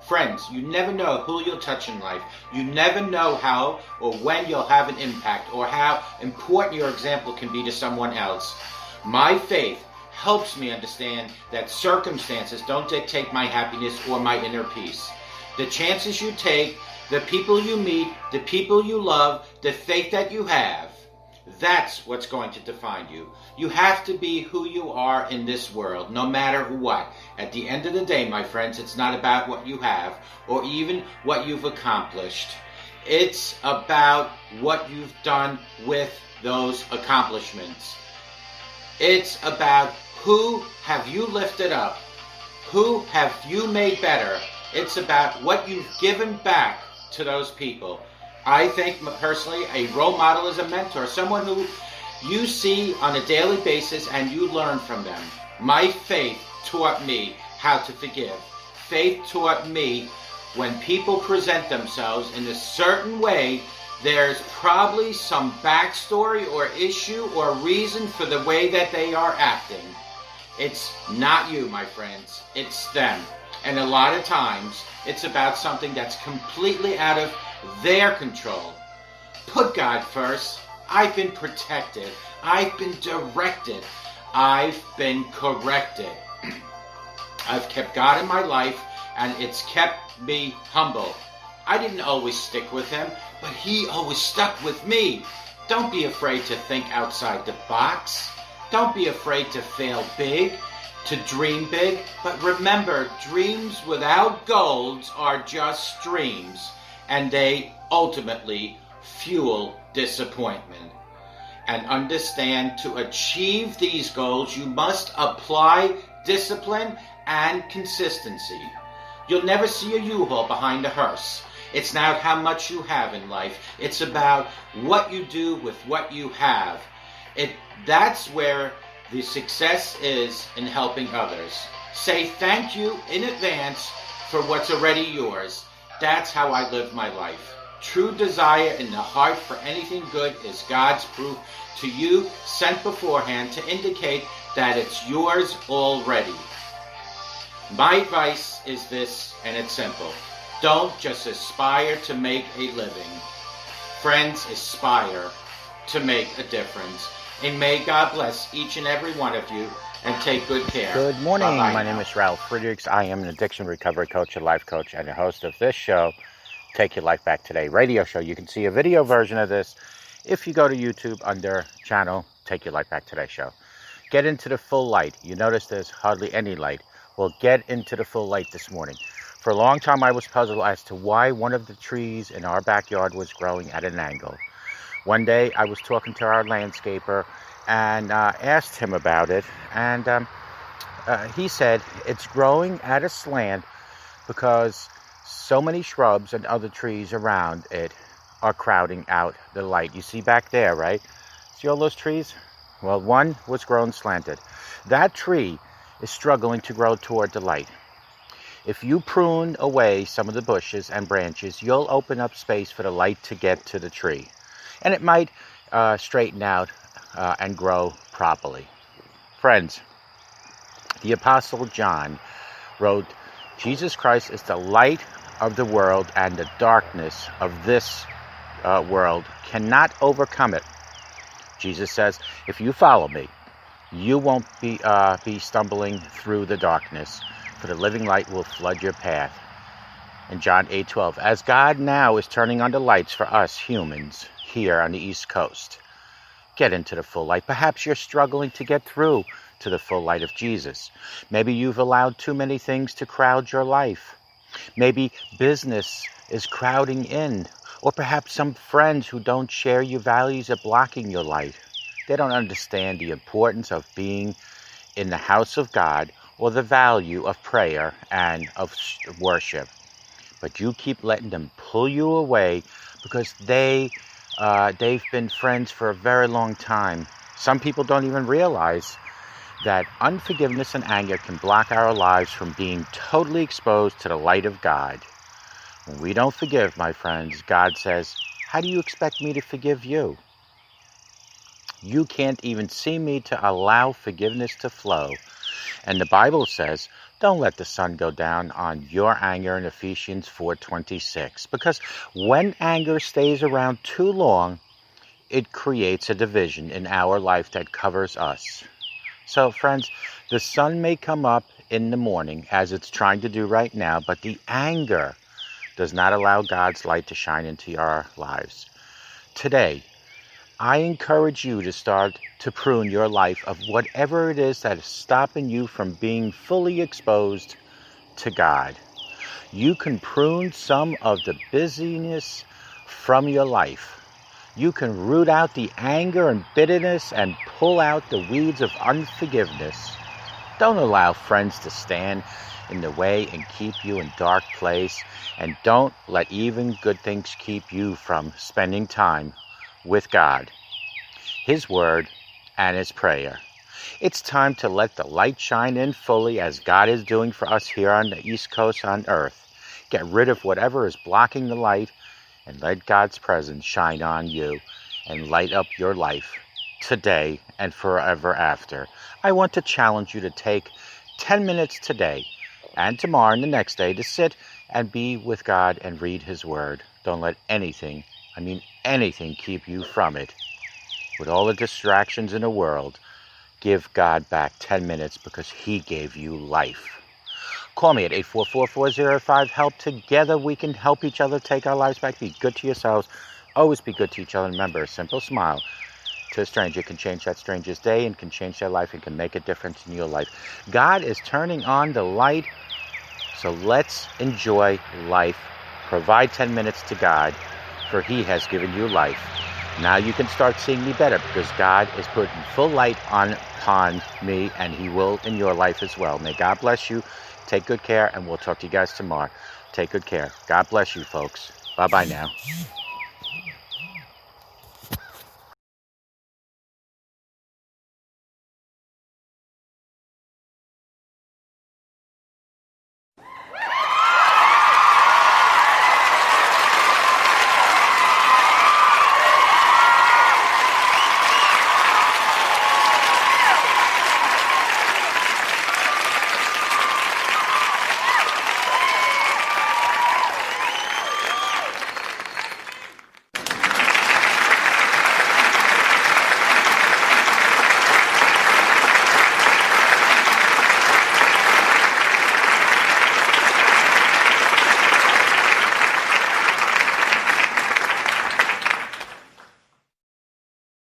Friends, you never know who you'll touch in life. You never know how or when you'll have an impact or how important your example can be to someone else. My faith helps me understand that circumstances don't dictate my happiness or my inner peace. The chances you take, the people you meet, the people you love, the faith that you have, that's what's going to define you. You have to be who you are in this world, no matter what. At the end of the day, my friends, it's not about what you have or even what you've accomplished. It's about what you've done with those accomplishments. It's about who have you lifted up, who have you made better. It's about what you've given back to those people. I think personally a role model is a mentor, someone who you see on a daily basis and you learn from them. My faith taught me how to forgive. Faith taught me when people present themselves in a certain way, there's probably some backstory or issue or reason for the way that they are acting. It's not you, my friends. It's them. And a lot of times, it's about something that's completely out of their control. Put God first. I've been protected. I've been directed. I've been corrected. I've kept God in my life, and it's kept me humble. I didn't always stick with him, but he always stuck with me. Don't be afraid to think outside the box. Don't be afraid to fail big, to dream big. But remember, dreams without goals are just dreams, and they ultimately fuel disappointment. And understand, to achieve these goals, you must apply discipline and consistency. You'll never see a U-Haul behind a hearse. It's not how much you have in life. It's about what you do with what you have. That's where the success is in helping others. Say thank you in advance for what's already yours. That's how I live my life. True desire in the heart for anything good is God's proof to you, sent beforehand to indicate that it's yours already. My advice is this, and it's simple. Don't just aspire to make a living. Friends, aspire to make a difference. And may God bless each and every one of you, and take good care. Good morning. Bye-bye My now. name is Ralf Friedrichs. I am an addiction recovery coach, a life coach, and the host of this show, Take Your Life Back Today radio show. You can see a video version of this if you go to YouTube under channel Take Your Life Back Today show. Get into the full light. You notice there's hardly any light. Well, get into the full light this morning. For a long time, I was puzzled as to why one of the trees in our backyard was growing at an angle. One day, I was talking to our landscaper and asked him about it, and he said it's growing at a slant because so many shrubs and other trees around it are crowding out the light. You see back there, right? See all those trees? Well, one was grown slanted. That tree is struggling to grow toward the light. If you prune away some of the bushes and branches, you'll open up space for the light to get to the tree. And it might straighten out and grow properly. Friends, the Apostle John wrote, Jesus Christ is the light of the world, and the darkness of this world cannot overcome it. Jesus says, if you follow me, you won't be stumbling through the darkness, for the living light will flood your path. In John 8:12, as God now is turning on the lights for us humans here on the East Coast, get into the full light. Perhaps you're struggling to get through to the full light of Jesus. Maybe you've allowed too many things to crowd your life. Maybe business is crowding in, or perhaps some friends who don't share your values are blocking your light. They don't understand the importance of being in the house of God or the value of prayer and of worship. But you keep letting them pull you away because they've been friends for a very long time. Some people don't even realize that unforgiveness and anger can block our lives from being totally exposed to the light of God. When we don't forgive, my friends, God says, how do you expect me to forgive you? You can't even see me to allow forgiveness to flow. And the Bible says, Don't let the sun go down on your anger in Ephesians 4:26, because when anger stays around too long, it creates a division in our life that covers us. So, friends, the sun may come up in the morning as it's trying to do right now, but the anger does not allow God's light to shine into our lives. Today, I encourage you to start to prune your life of whatever it is that is stopping you from being fully exposed to God. You can prune some of the busyness from your life. You can root out the anger and bitterness and pull out the weeds of unforgiveness. Don't allow friends to stand in the way and keep you in dark place. And don't let even good things keep you from spending time with God, His Word, and His prayer. It's time to let the light shine in fully as God is doing for us here on the East Coast on Earth. Get rid of whatever is blocking the light and let God's presence shine on you and light up your life today and forever after. I want to challenge you to take 10 minutes today and tomorrow and the next day to sit and be with God and read His Word. Don't let anything keep you from it. With all the distractions in the world, give God back 10 minutes because He gave you life. Call me at 844-405-HELP. Together we can help each other take our lives back. Be good to yourselves. Always be good to each other. Remember, a simple smile to a stranger can change that stranger's day and can change their life and can make a difference in your life. God is turning on the light, so let's enjoy life. Provide 10 minutes to God, for He has given you life. Now you can start seeing me better because God is putting full light upon me, and He will in your life as well. May God bless you. Take good care, and we'll talk to you guys tomorrow. Take good care. God bless you, folks. Bye-bye now.